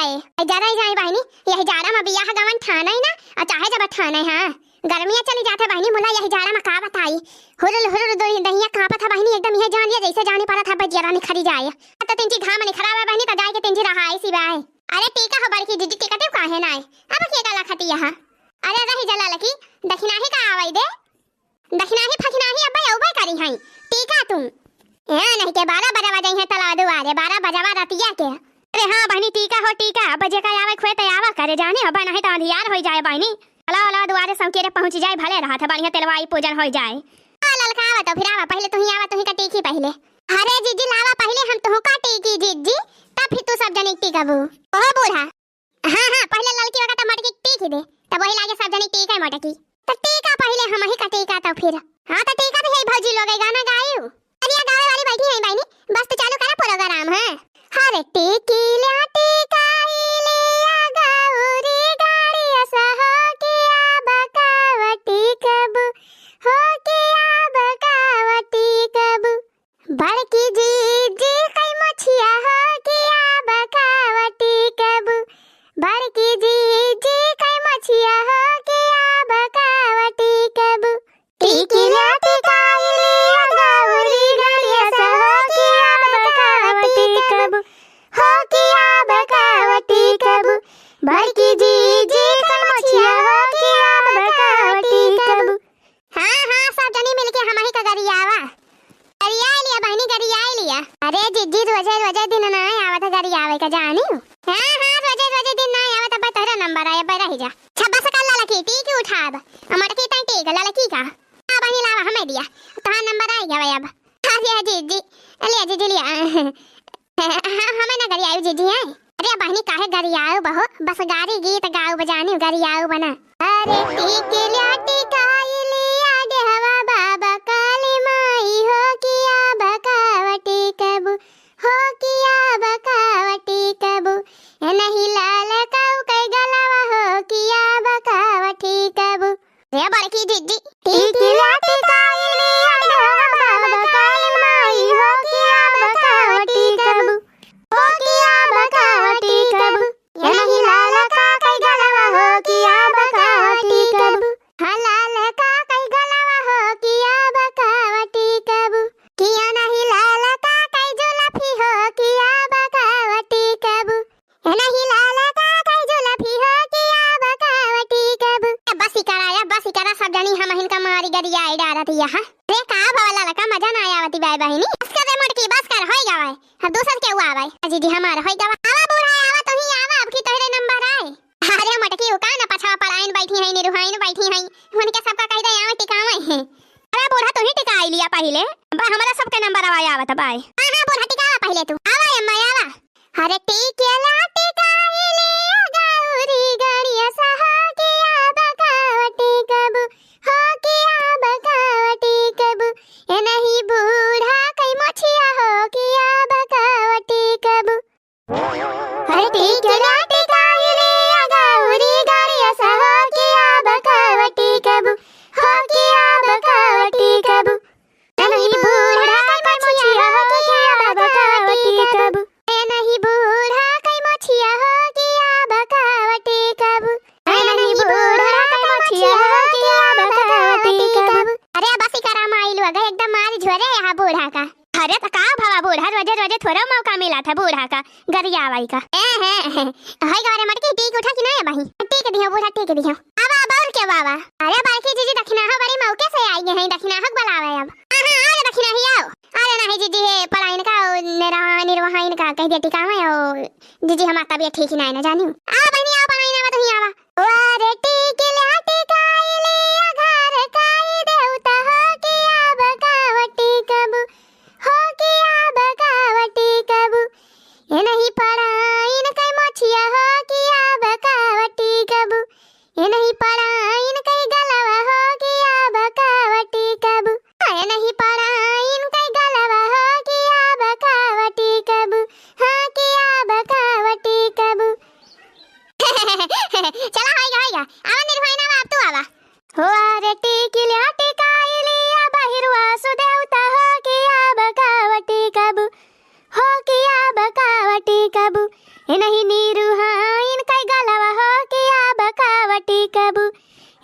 है जरा ही जाए बहनी यही जाड़ा में बियाह गवन ठाना ही ना चाहे जब ठाना है। हां गर्मियां चली जाते बहनी मुला यही जाड़ा में का बताई हुरुल दहिया कापा था बहनी एकदम यह जान लिया जैसे जाने पड़ा था बजिया नहीं खरी जाए तो तिनची घाम नहीं खराब है बहनी तो जाए के तिनची रहा है सिवाय। अरे टीका हो बड़की दीदी टिकट काहे ना अब के गला खती यहां। अरे रही जला लकी दखिना ही का आवाई दे दखिना ही फखिना ही अब औबे करी हई टीका तुम ए नहीं के 12 बजे बजे है तला दुआरे 12 बजवा रतिया के। अरे हां बहनी टीका हो टीका बजे का आवे खोए तो आवा करे जाने अब नहीं तो अंधियार हो जाए बहनी अला अला दुआरे संकेरे पहुंच जाए भले रहा था बढ़िया तेलवाई पूजन हो जाए। आ ललका आवा तो फिर आवा पहले तू ही आवा तू ही का टीकी पहले। अरे जीजी लावा पहले हम तो का टीकी जीजी तब फिर तू सब जने टीकाबू ओह बूढ़ा। हां हां पहले ललकी का टमाटर की टीकी दे तब वही लागे सब जने टीका मटकी तो टीका पहले हम ही का टीका तो फिर हां तो टीका भी है भौजी लोग गाना गायू अरे गावे वाली बैठी है बहनी बस तो चालू करा प्रोग्राम है। अरे टीकी ला टीका ले आ गौरी गाड़ी सह के बकावटी कब हो के बकावटी कब बड़की जीजी कई मछिया हो के बकावटी कब बड़की जीजी कई मछिया हो के बकावटी कब टीकी ला टीका ले आ गौरी गाड़ी सह के बकावटी कब हो के बकावटी कब बड़की जीजी कई मछिया हो के बकावटी कब। हां हां सब जनी मिलके हम ही का गरियावा गरिया लिया बहनी गरिया लिया। अरे जीजी रोजे दिन ना आवा था गरियावे का जानी। हां हां रोजे दिन ना आवा तब तेरा नंबर आया बड़ा ही जा 26 का लाला की टीकी उठाब हमारे की तई टीका लाला की का आ बहनी लावा हमें दिया तो नंबर आ गया अब। हां जीजी ले जीजी लिया हमें ना गरियाऊ जीजी है। अरे बहनी काहे गरियाऊ बहो बस गारी गीत गाऊ बजानी गरियाऊ बना। अरे टीके ला टीका लिया दे हवा बाबा काली माई हो किया बकावटी कब हो किया बकावटी कब नहीं लाल काऊ कई गलावा हो किया बकावटी कब। रे बड़की जीजी टीके ला टीका लिया दे हवा बाबा काली माई हो किया बकावटी कब हो किया बकावटी कब नहीं लाल का कई गलावा हो किया बकावटी कब लाल का कई गलावा हो किया बकावटी कब किया नहीं लाल का कई जुलफी हो किया बकावटी कब नहीं लाल का कई जुलफी हो किया बकावटी कब। बस करा सब जानी हम हिन का मारी गरिया डारा थी यहां रे का भवाला लका मजा ना आवती बाय बहिनी बस कर मटकी बस कर होई गावे अब दूसर के हुआ भाई जी हमारा होई गावा आवा बूढ़ा आवा तो ही आवा अब की तोरे नंबर आए। अरे मटकी का ना पछवा पलायन बैठी है निरुहाइन बैठी है उनके सबका कह दे आवे टिकावे है। अरे बूढ़ा तू ही टिकाई लिया पहले बा हमारा सबके नंबर आवा आवत बाय। हां हां बूढ़ा टिकावा पहले तू आवा अम्मा आवा। अरे टीके ला टिकाई ले गौरी गाड़िया सह के बकावटी कब हो के बकावटी कब ए नहीं बूढ़ा कई मछिया हो के बकावटी कब। अरे टीके ला टिकाई ले गौरी गाड़िया सह के बकावटी कब हो के बकावटी कब नहीं बूढ़ा कई मछिया हो के बकावटी कब नहीं बूढ़ा कई मछिया हो गया बकावटी कब नहीं बूढ़ा कई मछिया हो गया बकावटी कब। अरे बस करा माइलू अगर एकदम मार झोरे यहां बूढ़ा का। अरे तो का भावा बूढ़ा रोजे थोड़ा मौका मिला था बूढ़ा का गरियावाई का हाय गारे मटकी टीक उठा कि नहीं भाई टीक दियो बूढ़ा टीक दियो अब और क्या बाबा। अरे बाकी जीजी दक्षिणा हो बड़ी मौके से आई है दक्षिणा हक बुलावे अब हां आओ दक्षिणा ही आओ। अरे नहीं जीजी है पलायन का निर्वाहन का कह दिया टिकावे ओ जीजी हमारा तबीयत ठीक ही नहीं ना जानी आ बहनी आओ पलायन आवा तो ही आवा। अरे टीके ला टिकाई ले घर काई देवता हो के बकावटी कब हो के बकावटी कब ये नहीं पढ़ाइन कई मछिया हो के बकावटी कब ये नहीं पढ़ाइन कई गलवा हो के बकावटी कब ये नहीं पढ़ाइन कई गलवा हो के बकावटी कब हाँ के बकावटी कब। चला होएगा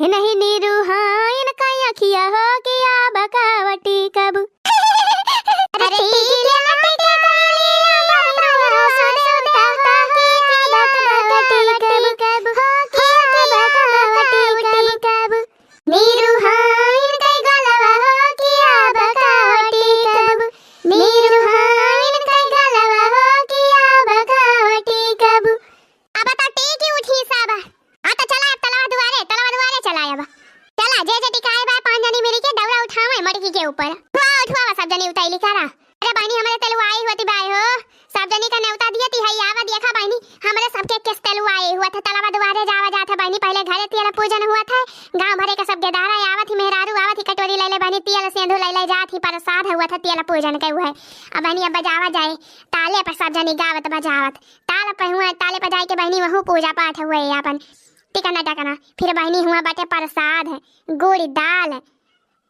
नहीं नीरू हाँ इनका अखिया हो गया बकावटी कब अरे के ऊपर उठवा सब जनी उताइली करा। अरे बहनी हमारे तेलु आई हुआ थी बाय हो सब जनी का न्योता दिया थी हई आवा देखा बहनी हमारे सबके केस तेलु आए हुआ था तलावा दुआरे जावा जाता बहनी पहले घरे तियला पूजन हुआ था गांव भरे का सब गेदारा आवा थी मेहरारू आवा थी कटोरी ले ले बहनी तियला सिंदूर ले ले जाती प्रसाद हुआ था तियला पूजन के हुआ अब बहनी अब बजावा जाए ताले पर सब जनी गावत बजावत ताले पर हुआ ताले पर जाए के बहनी वहु पूजा पाठ हुए अपन टिकना टकना फिर बहनी हुआ बाटे प्रसाद गुड़ दाल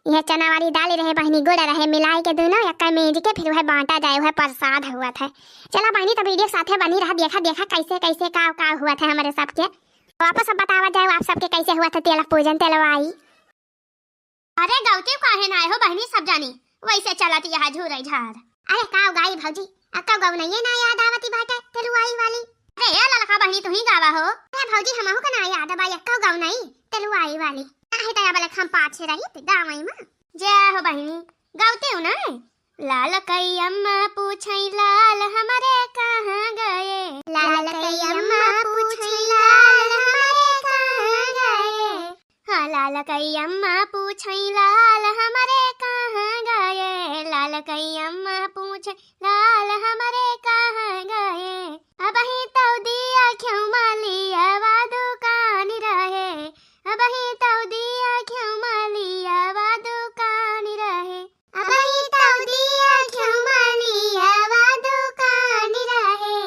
यह चना वाली दाल रहे बहनी गुड़ रहे मिलाई के दोनों यक्का मेज के फिर वह बांटा जाए वह प्रसाद हुआ था। चला बहनी तो वीडियो साथे बनी रहा देखा देखा कैसे कैसे का हुआ था हमारे सबके वापस अब बतावा जाए आप सबके कैसे हुआ था तेला पूजन तेलवाई। अरे गौती काहे ना आए हो बहनी सब जानी वैसे चला थी यहाँ झूर झार। अरे काव गाई भौजी अक्का गौ नहीं ना याद आवती बाटे तेलवाई वाली। अरे या ललका बहनी तू ही गावा हो। अरे भौजी हमहु का ना याद बा अक्का गौ नहीं तेलवाई वाली आहे तया बले हम पाछे रही त गावई में जय हो बहनी गावते हो ना। लाल कई अम्मा पूछई लाल हमारे कहां गए लाल कई अम्मा पूछई लाल हमारे कहां गए हां लाल कई अम्मा पूछई लाल हमारे कहां गए लाल कई अम्मा पूछई लाल हमारे कहां गए अब ही तो दिया क्यों मालिया वा दुकान रहे अब ही तो दिया क्यों मालिया वा दुकान रहे अब ही तो दिया क्यों मालिया वा दुकान रहे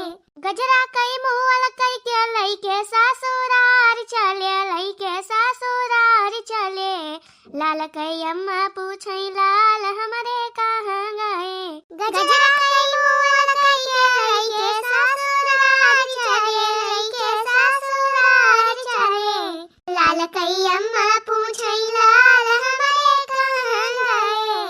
गजरा कई मुअल कई के लई के ससुरार चले लई के ससुरार चले लाल कई अम्मा पूछई लाल हमारे कहां गए गजरा कई मुअल कई के लई के ससुरार चले लई के ससुरार चले लाल कई अम्मा पूछई लाल हमारे कहां गए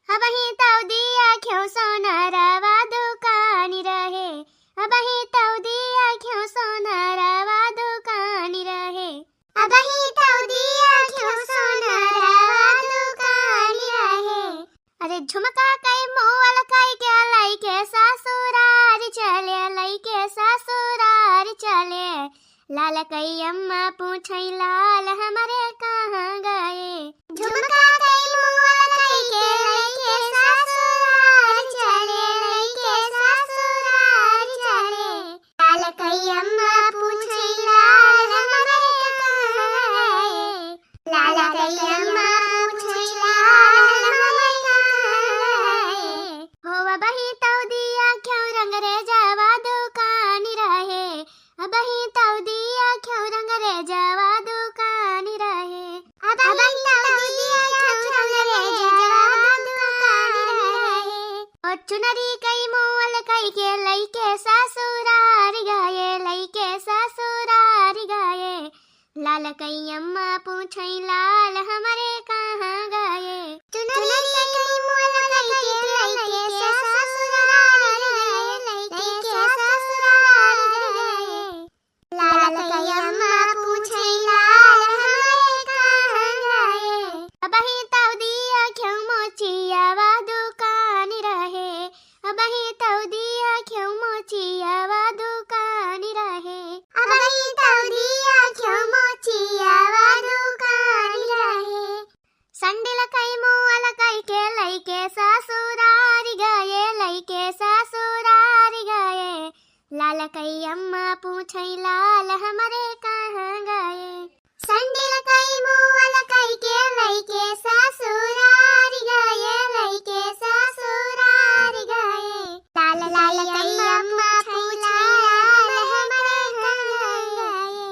अब ही तो दिया क्यों सोनारा वा दुकान रहे अब ही तो दिया क्यों सोनारा वा दुकान रहे अब ही तो दिया क्यों सोनारा वा दुकान रहे। अरे झुमका कई मोल कई के लई के ससुरार चले लई के ससुरार चले लाल कई अम्मा पूछई लाल हमारे कहां गए झुमका कई मोल कई के लई के ससुरार चले लई के ससुरार चले लाल कई अम्मा पूछई लाल हमारे कहां गए लाल कई अम्मा पूछई लाल हमारे कहां गए हो बही तो दिया क्यों रंग रे जावा दुकान रहे अब ही तो दिया क्यों रंग रे जावा दुकान रहे अब ही तो दिया क्यों रंग रे जावा दुकान रहे और चुनरी कई मोल कई के लई के ससुरार गए लई के ससुरार गए लाल कई अम्मा पूछई लाल हमारे कहां गए चुनरी कई मोल कई के लई के ससुरार गए लई के ससुरार गए लाल कई अम्मा पूछई लाल हमारे कहां गए अब ही तो दिया क्यों मोचिया वा दुकान रहे अब ही तो दिया क्यों मोचिया वा दुकान रहे अब ही तो दिया क्यों मोचिया वा दुकान रहे संडिल कई मोल कई के लई के ससुरार गए लई के ससुरार गए लाल कई अम्मा पूछई लाल हमारे कहां गए संडिल कई मोल कई के लई के ससुरार गए लई के ससुरार गए लाल लाल कई अम्मा पूछई लाल हमारे कहां गए।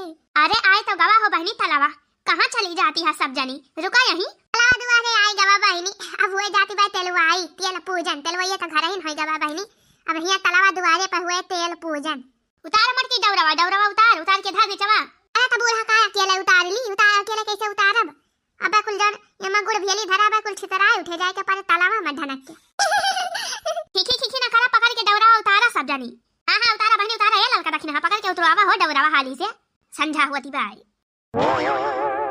अरे आए तो गवा हो बहनी तलावा कहाँ चली जाती है सब जनी रुका यहीं तलावा दुआरे आई गवा बहनी अब हुए जाती बा तेलवाई तेल पूजन तेलवाई तो घर ही होई गवा बहनी अब यहाँ तलावा दुआरे पर हुए तेल पूजन उतार मटकी डौरवा डौरवा उतार उतार के धर बेचवा अरे तो बूढ़ा का अकेले उतार ली उतार अकेले कैसे उतार जाए के पारे तालाब में ढनक के खिखी ना करा, पकड़ के डवरा उतारा सब जानी। हां हां उतारा बहनी उतारा, ये ललका दखिना पकड़ के उतरवावा हो डवरावा हाली से, समझा हुआ ती भाई।